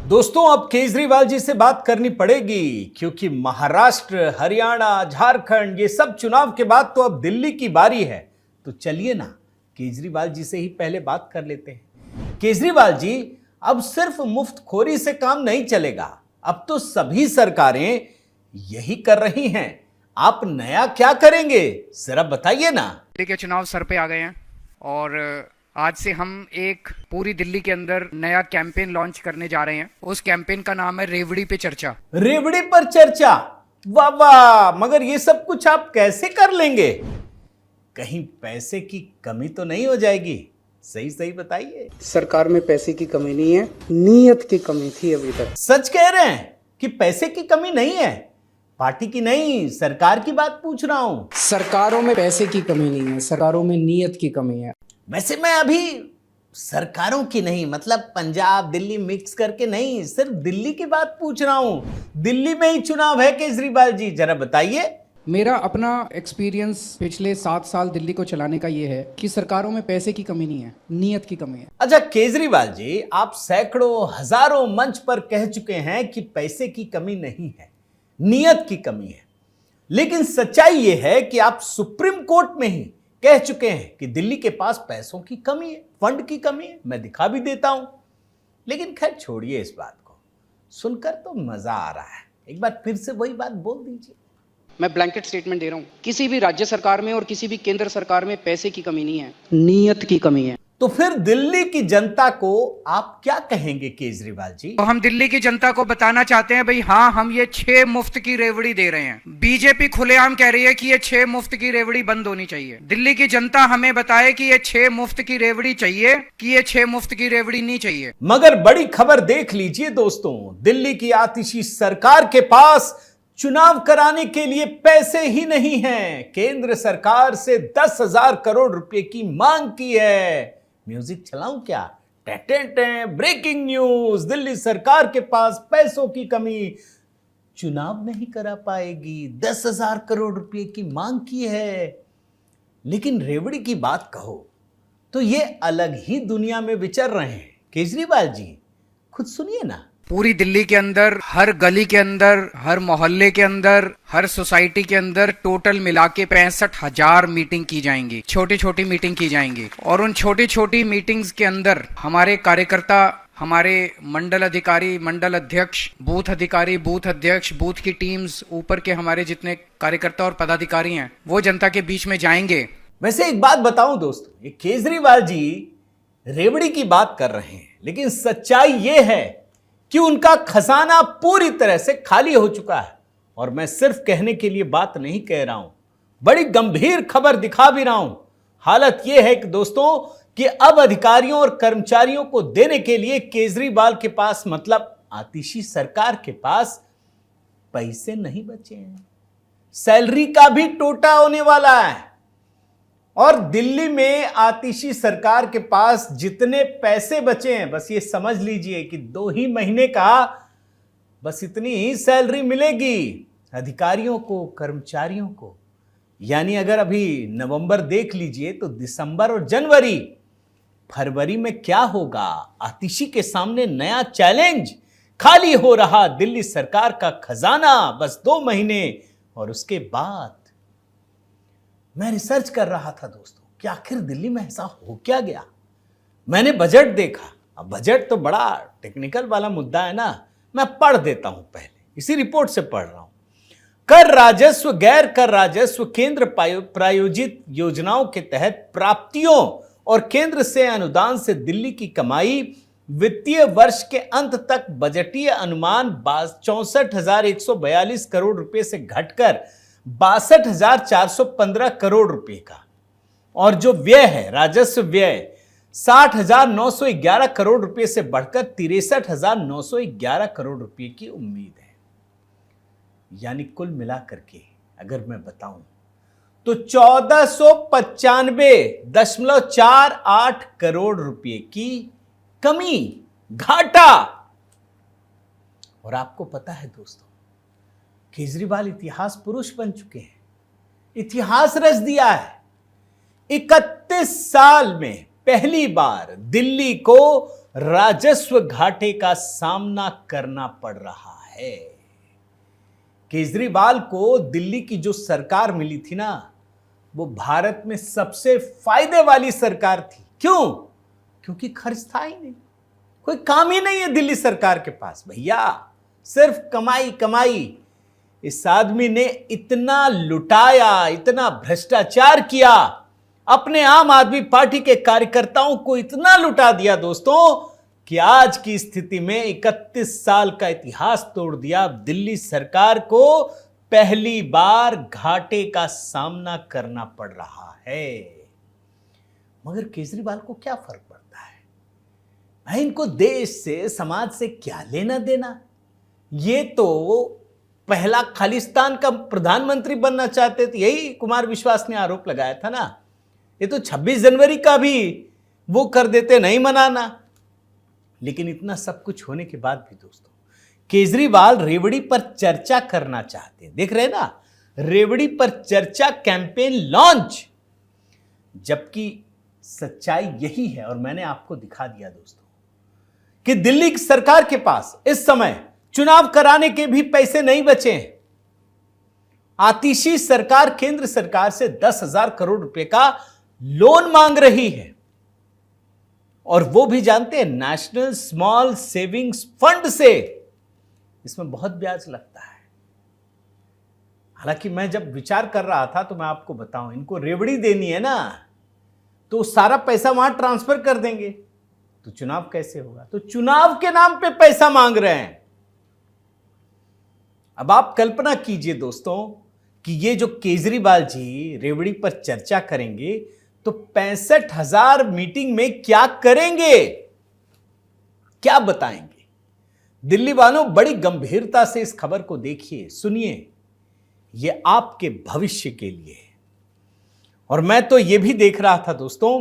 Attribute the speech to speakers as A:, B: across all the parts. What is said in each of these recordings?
A: दोस्तों अब केजरीवाल जी से बात करनी पड़ेगी क्योंकि महाराष्ट्र, हरियाणा, झारखंड ये सब चुनाव के बाद तो अब दिल्ली की बारी है। तो चलिए ना केजरीवाल जी से ही पहले बात कर लेते हैं। केजरीवाल जी, अब सिर्फ मुफ्तखोरी से काम नहीं चलेगा, अब तो सभी सरकारें यही कर रही हैं। आप नया क्या करेंगे जरा बताइए ना।
B: दिल्ली के चुनाव सर पे आ गए हैं और आज से हम एक पूरी दिल्ली के अंदर नया कैंपेन लॉन्च करने जा रहे हैं। उस कैंपेन का नाम है रेवड़ी पे चर्चा।
A: रेवड़ी पर चर्चा, वाह वाह, मगर ये सब कुछ आप कैसे कर लेंगे? कहीं पैसे की कमी तो नहीं हो जाएगी? सही सही बताइए।
C: सरकार में पैसे की कमी नहीं है, नीयत की कमी थी अभी तक।
A: सच कह रहे हैं कि पैसे की कमी नहीं है? पार्टी की नहीं, सरकार की बात पूछ रहा हूं।
C: सरकारों में पैसे की कमी नहीं है, सरकारों में नीयत की कमी है।
A: वैसे मैं अभी सरकारों की नहीं, मतलब पंजाब दिल्ली मिक्स करके नहीं, सिर्फ दिल्ली की बात पूछ रहा हूं। दिल्ली में ही चुनाव है केजरीवाल जी, जरा बताइए।
C: मेरा अपना एक्सपीरियंस पिछले 7 साल दिल्ली को चलाने का ये है कि सरकारों में पैसे की कमी नहीं है, नीयत की कमी है।
A: अच्छा केजरीवाल जी, आप सैकड़ों हजारों मंच पर कह चुके हैं कि पैसे की कमी नहीं है, नीयत की कमी है, लेकिन सच्चाई यह है कि आप सुप्रीम कोर्ट में ही कह चुके हैं कि दिल्ली के पास पैसों की कमी है, फंड की कमी है। मैं दिखा भी देता हूं, लेकिन खैर छोड़िए इस बात को, सुनकर तो मजा आ रहा है। एक बार फिर से वही बात बोल दीजिए।
C: मैं ब्लैंकेट स्टेटमेंट दे रहा हूँ, किसी भी राज्य सरकार में और किसी भी केंद्र सरकार में पैसे की कमी नहीं है, नीयत की कमी है।
A: तो फिर दिल्ली की जनता को आप क्या कहेंगे केजरीवाल जी?
B: तो हम दिल्ली की जनता को बताना चाहते हैं भाई, हाँ हम ये 6 मुफ्त की रेवड़ी दे रहे हैं। बीजेपी खुलेआम कह रही है कि ये 6 मुफ्त की रेवड़ी बंद होनी चाहिए। दिल्ली की जनता हमें बताए कि ये 6 मुफ्त की रेवड़ी चाहिए कि ये 6 मुफ्त की रेवड़ी नहीं चाहिए।
A: मगर बड़ी खबर देख लीजिए दोस्तों, दिल्ली की आतिशी सरकार के पास चुनाव कराने के लिए पैसे ही नहीं हैं। केंद्र सरकार से 10,000 करोड़ रुपए की मांग की है। म्यूजिक चलाऊं क्या? ब्रेकिंग न्यूज, दिल्ली सरकार के पास पैसों की कमी, चुनाव नहीं करा पाएगी, 10,000 करोड़ रुपए की मांग की है। लेकिन रेवड़ी की बात कहो तो ये अलग ही दुनिया में विचर रहे हैं। केजरीवाल जी खुद सुनिए ना।
B: पूरी दिल्ली के अंदर, हर गली के अंदर, हर मोहल्ले के अंदर, हर सोसाइटी के अंदर टोटल मिला के 65,000 मीटिंग की जाएंगी, छोटी छोटी मीटिंग की जाएंगी। और उन छोटी छोटी मीटिंग्स के अंदर हमारे कार्यकर्ता, हमारे मंडल अधिकारी, मंडल अध्यक्ष, बूथ अधिकारी, बूथ अध्यक्ष, बूथ की टीम्स, ऊपर के हमारे जितने कार्यकर्ता और पदाधिकारी हैं, वो जनता के बीच में जाएंगे।
A: वैसे एक बात बताऊं दोस्तों, ये केजरीवाल जी रेवड़ी की बात कर रहे हैं, लेकिन सच्चाई ये है कि उनका खजाना पूरी तरह से खाली हो चुका है। और मैं सिर्फ कहने के लिए बात नहीं कह रहा हूं, बड़ी गंभीर खबर दिखा भी रहा हूं। हालत यह है कि दोस्तों कि अब अधिकारियों और कर्मचारियों को देने के लिए केजरीवाल के पास, मतलब आतिशी सरकार के पास पैसे नहीं बचे हैं। सैलरी का भी टोटा होने वाला है। और दिल्ली में आतिशी सरकार के पास जितने पैसे बचे हैं, बस ये समझ लीजिए कि 2 ही महीने का बस इतनी ही सैलरी मिलेगी अधिकारियों को, कर्मचारियों को। यानी अगर अभी नवंबर देख लीजिए तो दिसंबर और जनवरी, फरवरी में क्या होगा? आतिशी के सामने नया चैलेंज, खाली हो रहा दिल्ली सरकार का खजाना, बस 2 महीने। और उसके बाद मैं रिसर्च कर रहा था दोस्तों कि आखिर दिल्ली में ऐसा हो क्या गया। मैंने बजट देखा। अब बजट तो बड़ा टेक्निकल वाला मुद्दा है ना, मैं पढ़ देता हूं, पहले इसी रिपोर्ट से पढ़ रहा हूं। कर राजस्व, गैर कर राजस्व, केंद्र प्रायोजित योजनाओं के तहत प्राप्तियों और केंद्र से अनुदान से दिल्ली की कमाई वित्तीय वर्ष के अंत तक बजटीय अनुमान 64,142 करोड़ रुपए से घटकर 62,415 करोड़ रुपए का। और जो व्यय है, राजस्व व्यय, 60,911 करोड़ रुपए से बढ़कर 63,911 करोड़ रुपए की उम्मीद है। यानी कुल मिलाकर के अगर मैं बताऊं तो 1495.48 करोड़ रुपए की कमी, घाटा। और आपको पता है दोस्तों, केजरीवाल इतिहास पुरुष बन चुके हैं, इतिहास रच दिया है। 31 साल में पहली बार दिल्ली को राजस्व घाटे का सामना करना पड़ रहा है। केजरीवाल को दिल्ली की जो सरकार मिली थी ना, वो भारत में सबसे फायदे वाली सरकार थी। क्यों? क्योंकि खर्च था ही नहीं, कोई काम ही नहीं है दिल्ली सरकार के पास भैया, सिर्फ कमाई कमाई। इस आदमी ने इतना लुटाया, इतना भ्रष्टाचार किया, अपने आम आदमी पार्टी के कार्यकर्ताओं को इतना लुटा दिया दोस्तों, कि आज की स्थिति में 31 साल का इतिहास तोड़ दिया। दिल्ली सरकार को पहली बार घाटे का सामना करना पड़ रहा है। मगर केजरीवाल को क्या फर्क पड़ता है भाई? इनको देश से, समाज से क्या लेना देना? ये तो पहला खालिस्तान का प्रधानमंत्री बनना चाहते थे, यही कुमार विश्वास ने आरोप लगाया था ना। ये तो 26 जनवरी का भी वो कर देते, नहीं मनाना। लेकिन इतना सब कुछ होने के बाद भी दोस्तों, केजरीवाल रेवड़ी पर चर्चा करना चाहते हैं। देख रहे हैं ना, रेवड़ी पर चर्चा कैंपेन लॉन्च। जबकि सच्चाई यही है, और मैंने आपको दिखा दिया दोस्तों, कि दिल्ली की सरकार के पास इस समय चुनाव कराने के भी पैसे नहीं बचे हैं। आतिशी सरकार केंद्र सरकार से 10,000 करोड़ रुपए का लोन मांग रही है, और वो भी जानते हैं नेशनल स्मॉल सेविंग्स फंड से। इसमें बहुत ब्याज लगता है। हालांकि मैं जब विचार कर रहा था, तो मैं आपको बताऊं, इनको रेवड़ी देनी है ना, तो सारा पैसा वहां ट्रांसफर कर देंगे, तो चुनाव कैसे होगा? तो चुनाव के नाम पे पैसा मांग रहे हैं। अब आप कल्पना कीजिए दोस्तों, कि ये जो केजरीवाल जी रेवड़ी पर चर्चा करेंगे, तो 65,000 मीटिंग में क्या करेंगे, क्या बताएंगे? दिल्ली वालों, बड़ी गंभीरता से इस खबर को देखिए, सुनिए, यह आपके भविष्य के लिए है। और मैं तो यह भी देख रहा था दोस्तों,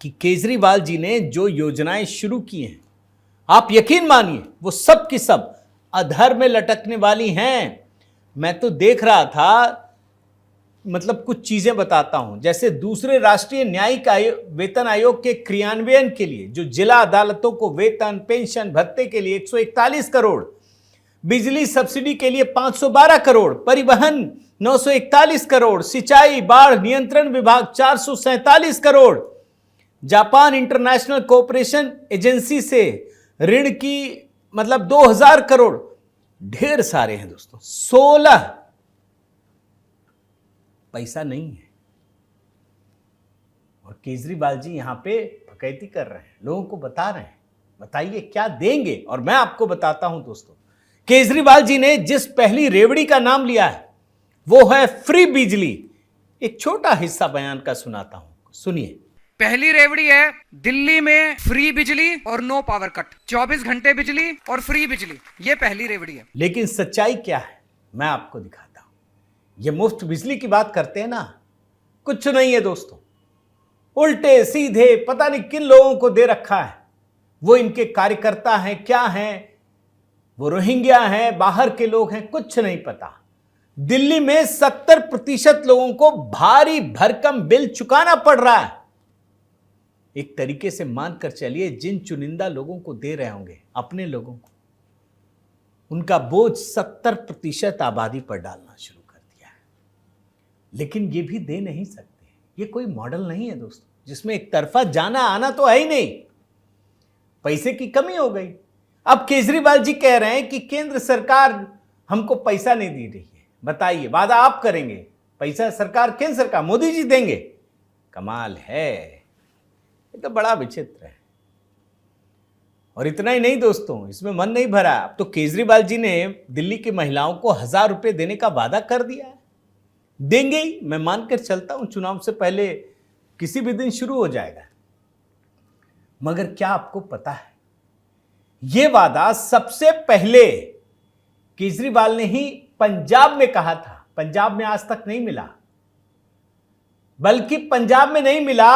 A: कि केजरीवाल जी ने जो योजनाएं शुरू की हैं, आप यकीन मानिए वो सब की सब अधर में लटकने वाली हैं। मैं तो देख रहा था, मतलब कुछ चीजें बताता हूं, जैसे दूसरे राष्ट्रीय न्यायिक वेतन आयोग के क्रियान्वयन के लिए जो जिला अदालतों को वेतन, पेंशन, भत्ते के लिए 141 करोड़, बिजली सब्सिडी के लिए 512 करोड़, परिवहन 941 करोड़, सिंचाई बाढ़ नियंत्रण विभाग 447 crore, Japan international cooperation agency से ऋण की मतलब 2000 करोड़, ढेर सारे हैं दोस्तों। 16 पैसा नहीं है, और केजरीवाल जी यहां पे डकैती कर रहे हैं, लोगों को बता रहे हैं, बताइए क्या देंगे? और मैं आपको बताता हूं दोस्तों, केजरीवाल जी ने जिस पहली रेवड़ी का नाम लिया है, वो है फ्री बिजली। एक छोटा हिस्सा बयान का सुनाता हूं, सुनिए।
B: पहली रेवड़ी है दिल्ली में फ्री बिजली और नो पावर कट, 24 घंटे बिजली और फ्री बिजली, ये पहली रेवड़ी है।
A: लेकिन सच्चाई क्या है, मैं आपको दिखाता हूं। ये मुफ्त बिजली की बात करते हैं ना, कुछ नहीं है दोस्तों, उल्टे सीधे पता नहीं किन लोगों को दे रखा है। वो इनके कार्यकर्ता हैं, क्या हैं, वो रोहिंग्या हैं, बाहर के लोग हैं, कुछ नहीं पता। दिल्ली में 70% लोगों को भारी भरकम बिल चुकाना पड़ रहा है। एक तरीके से मानकर चलिए, जिन चुनिंदा लोगों को दे रहे होंगे, अपने लोगों को, उनका बोझ 70% आबादी पर डालना शुरू कर दिया है। लेकिन ये भी दे नहीं सकते, ये कोई मॉडल नहीं है दोस्तों, जिसमें एक तरफा जाना आना तो है ही नहीं, पैसे की कमी हो गई। अब केजरीवाल जी कह रहे हैं कि केंद्र सरकार हमको पैसा नहीं दे रही है। बताइए, वादा आप करेंगे, पैसा सरकार, केंद्र सरकार, मोदी जी देंगे? कमाल है, ये तो बड़ा विचित्र है। और इतना ही नहीं दोस्तों, इसमें मन नहीं भरा, अब तो केजरीवाल जी ने दिल्ली की महिलाओं को 1000 रुपए देने का वादा कर दिया है। देंगे ही, मैं मानकर चलता हूं, चुनाव से पहले किसी भी दिन शुरू हो जाएगा। मगर क्या आपको पता है, यह वादा सबसे पहले केजरीवाल ने ही पंजाब में कहा था। पंजाब में आज तक नहीं मिला, बल्कि पंजाब में नहीं मिला,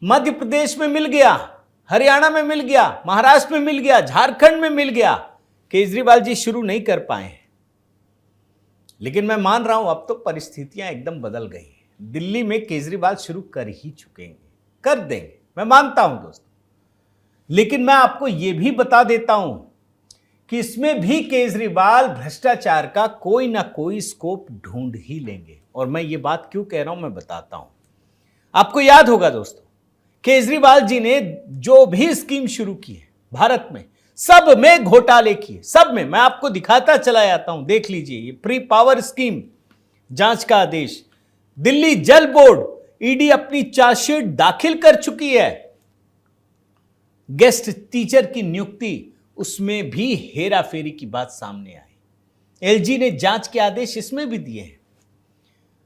A: मध्य प्रदेश में मिल गया, हरियाणा में मिल गया, महाराष्ट्र में मिल गया, झारखंड में मिल गया। केजरीवाल जी शुरू नहीं कर पाए हैं। लेकिन मैं मान रहा हूं, अब तो परिस्थितियां एकदम बदल गई हैं। दिल्ली में केजरीवाल शुरू कर ही चुके हैं, कर देंगे, मैं मानता हूं दोस्तों, लेकिन मैं आपको यह भी बता देता हूं कि इसमें भी केजरीवाल भ्रष्टाचार का कोई ना कोई स्कोप ढूंढ ही लेंगे। और मैं ये बात क्यों कह रहा हूं मैं बताता हूं। आपको याद होगा दोस्तों, केजरीवाल जी ने जो भी स्कीम शुरू की है भारत में, सब में घोटाले किए, सब में। मैं आपको दिखाता चला जाता हूं, देख लीजिए। ये प्री पावर स्कीम, जांच का आदेश, दिल्ली जल बोर्ड, ईडी अपनी चार्जशीट दाखिल कर चुकी है। गेस्ट टीचर की नियुक्ति, उसमें भी हेरा फेरी की बात सामने आई। एलजी ने जांच के आदेश इसमें भी दिए हैं।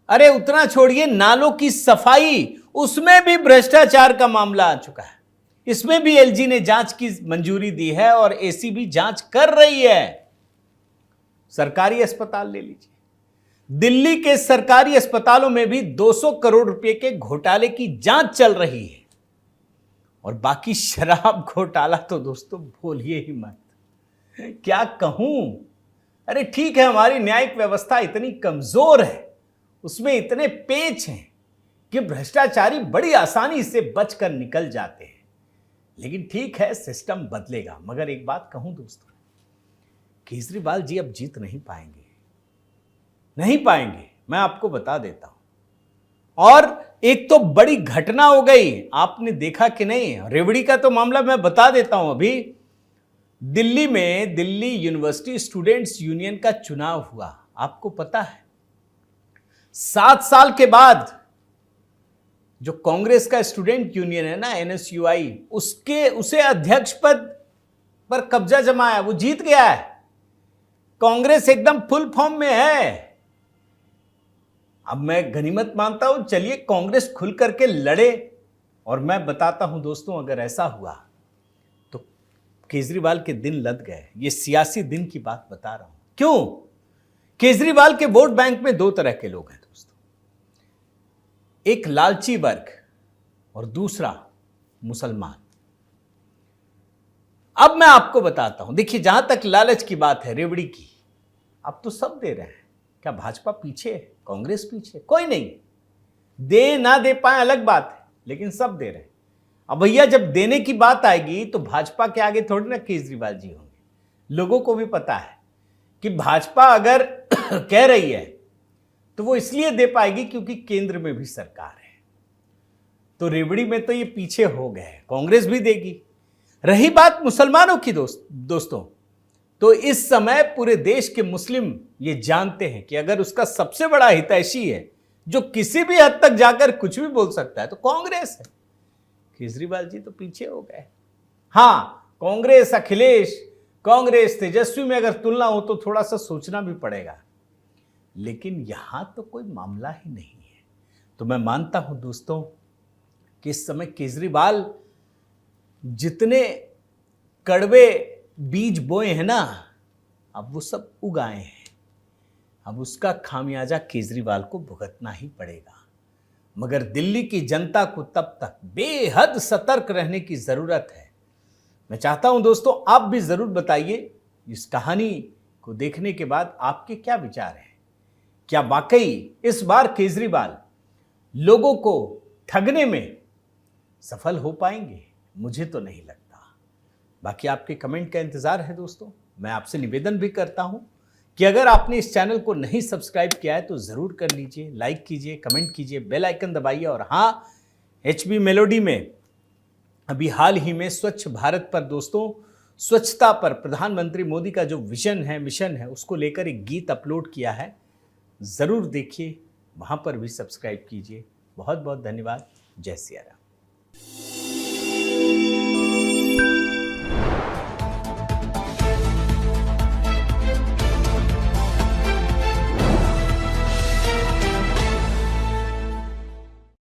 A: अरे उतना छोड़िए, नालों की सफाई, उसमें भी भ्रष्टाचार का मामला आ चुका है। इसमें भी एलजी ने जांच की मंजूरी दी है और एसीबी जांच कर रही है। सरकारी अस्पताल ले लीजिए, दिल्ली के सरकारी अस्पतालों में भी 200 करोड़ रुपए के घोटाले की जांच चल रही है। और बाकी शराब घोटाला तो दोस्तों बोलिए ही मत, क्या कहूं। अरे ठीक है, हमारी न्यायिक व्यवस्था इतनी कमजोर है, उसमें इतने पेच हैं कि भ्रष्टाचारी बड़ी आसानी से बचकर निकल जाते हैं। लेकिन ठीक है, सिस्टम बदलेगा। मगर एक बात कहूं दोस्तों, केजरीवाल जी अब जीत नहीं पाएंगे, नहीं पाएंगे, मैं आपको बता देता हूं। और एक तो बड़ी घटना हो गई, आपने देखा कि नहीं, रेवड़ी का तो मामला मैं बता देता हूं। अभी दिल्ली में दिल्ली यूनिवर्सिटी स्टूडेंट्स यूनियन का चुनाव हुआ, आपको पता है। 7 साल के बाद जो कांग्रेस का स्टूडेंट यूनियन है ना, एनएसयूआई, उसे अध्यक्ष पद पर कब्जा जमाया, वो जीत गया है। कांग्रेस एकदम फुल फॉर्म में है। अब मैं गनीमत मानता हूं, चलिए कांग्रेस खुल करके लड़े। और मैं बताता हूं दोस्तों, अगर ऐसा हुआ तो केजरीवाल के दिन लद गए। ये सियासी दिन की बात बता रहा हूं। क्यों? केजरीवाल के वोट बैंक में 2 तरह के लोग हैं दोस्तों, एक लालची वर्ग और दूसरा मुसलमान। अब मैं आपको बताता हूं, देखिए, जहां तक लालच की बात है, रेवड़ी की, अब तो सब दे रहे हैं। क्या भाजपा पीछे है? कांग्रेस पीछे? कोई नहीं। दे ना दे पाए अलग बात है, लेकिन सब दे रहे हैं। अब भैया, जब देने की बात आएगी तो भाजपा के आगे थोड़ी ना केजरीवाल जी होंगे। लोगों को भी पता है कि भाजपा अगर कह रही है तो वो इसलिए दे पाएगी क्योंकि केंद्र में भी सरकार है। तो रेवड़ी में तो ये पीछे हो गए, कांग्रेस भी देगी। रही बात मुसलमानों की दोस्तों, तो इस समय पूरे देश के मुस्लिम ये जानते हैं कि अगर उसका सबसे बड़ा हितैषी है जो किसी भी हद तक जाकर कुछ भी बोल सकता है, तो कांग्रेस है। केजरीवाल जी तो पीछे हो गए। हां, कांग्रेस अखिलेश, कांग्रेस तेजस्वी में अगर तुलना हो तो थोड़ा सा सोचना भी पड़ेगा, लेकिन यहां तो कोई मामला ही नहीं है। तो मैं मानता हूं दोस्तों कि इस समय केजरीवाल जितने कड़वे बीज बोए हैं ना, अब वो सब उगाए हैं। अब उसका खामियाजा केजरीवाल को भुगतना ही पड़ेगा। मगर दिल्ली की जनता को तब तक बेहद सतर्क रहने की जरूरत है। मैं चाहता हूं दोस्तों, आप भी जरूर बताइए इस कहानी को देखने के बाद आपके क्या विचार हैं। क्या वाकई इस बार केजरीवाल लोगों को ठगने में सफल हो पाएंगे? मुझे तो नहीं लगता। बाकी आपके कमेंट का इंतजार है दोस्तों। मैं आपसे निवेदन भी करता हूं कि अगर आपने इस चैनल को नहीं सब्सक्राइब किया है तो जरूर कर लीजिए, लाइक कीजिए, कमेंट कीजिए, बेल आइकन दबाइए। और हां, एचबी मेलोडी में अभी हाल ही में स्वच्छ भारत पर दोस्तों, स्वच्छता पर प्रधानमंत्री मोदी का जो विजन है, मिशन है, उसको लेकर एक गीत अपलोड किया है। जरूर देखिए, वहां पर भी सब्सक्राइब कीजिए। बहुत बहुत धन्यवाद। जय सिया राम।